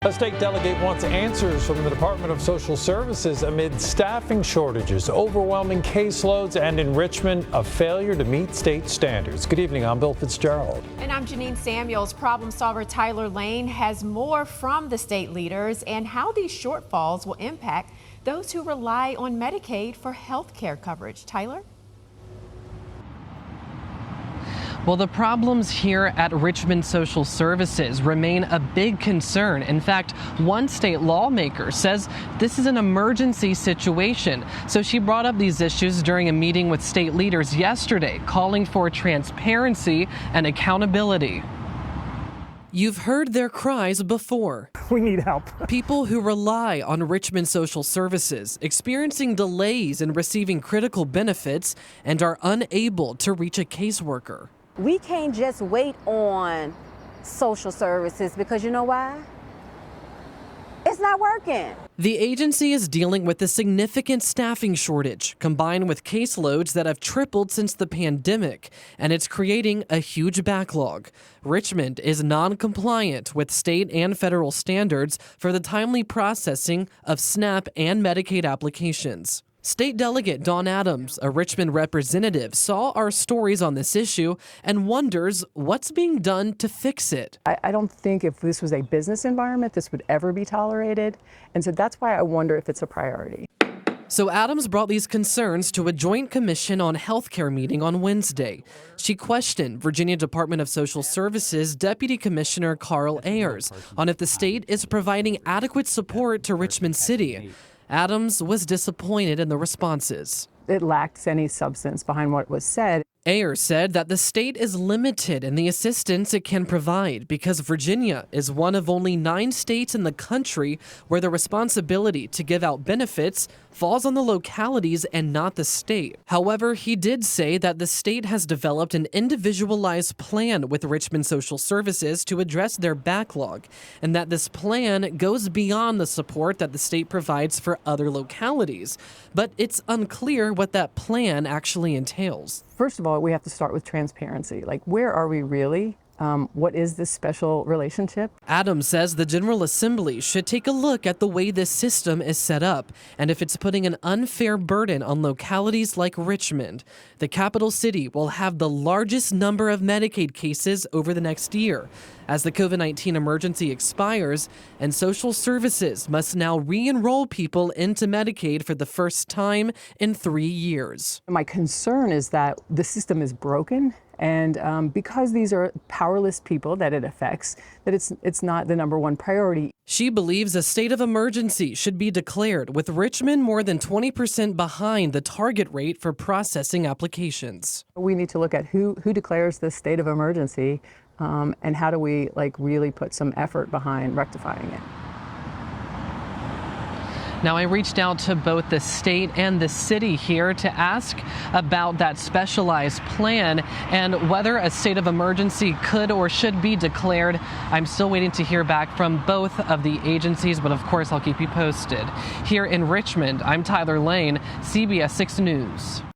A state delegate wants answers from the Department of Social Services amid staffing shortages, overwhelming caseloads, and in Richmond, a failure to meet state standards. Good evening, I'm Bill Fitzgerald. And I'm Janine Samuels. Problem solver Tyler Lane has more from the state leaders and how these shortfalls will impact those who rely on Medicaid for health care coverage. Tyler? Well, the problems here at Richmond Social Services remain a big concern. In fact, one state lawmaker says this is an emergency situation. So she brought up these issues during a meeting with state leaders yesterday, calling for transparency and accountability. You've heard their cries before. We need help. People who rely on Richmond Social Services experiencing delays in receiving critical benefits and are unable to reach a caseworker. We can't just wait on social services because you know why? It's not working. The agency is dealing with a significant staffing shortage combined with caseloads that have tripled since the pandemic, and it's creating a huge backlog. Richmond is non-compliant with state and federal standards for the timely processing of SNAP and Medicaid applications. State Delegate Dawn Adams, a Richmond representative, saw our stories on this issue and wonders what's being done to fix it. I don't think if this was a business environment, this would ever be tolerated. And so that's why I wonder if it's a priority. So Adams brought these concerns to a Joint Commission on Healthcare meeting on Wednesday. She questioned Virginia Department of Social Services Deputy Commissioner Carl Ayers on if the state is providing adequate support to Richmond City. Adams was disappointed in the responses. It lacked any substance behind what was said. Ayers said that the state is limited in the assistance it can provide because Virginia is one of only 9 states in the country where the responsibility to give out benefits falls on the localities and not the state. However, he did say that the state has developed an individualized plan with Richmond Social Services to address their backlog, and that this plan goes beyond the support that the state provides for other localities. But it's unclear what that plan actually entails. First of all, we have to start with transparency. Like, where are we really? What is this special relationship? Adams says the General Assembly should take a look at the way this system is set up and if it's putting an unfair burden on localities like Richmond. The capital city will have the largest number of Medicaid cases over the next year as the COVID-19 emergency expires, and social services must now re-enroll people into Medicaid for the first time in 3 years. My concern is that the system is broken. And because these are powerless people that it affects, that it's not the #1 priority. She believes a state of emergency should be declared, with Richmond more than 20% behind the target rate for processing applications. We need to look at who declares this state of emergency and how do we really put some effort behind rectifying it. Now, I reached out to both the state and the city here to ask about that specialized plan and whether a state of emergency could or should be declared. I'm still waiting to hear back from both of the agencies, but of course I'll keep you posted. Here in Richmond, I'm Tyler Lane, CBS 6 News.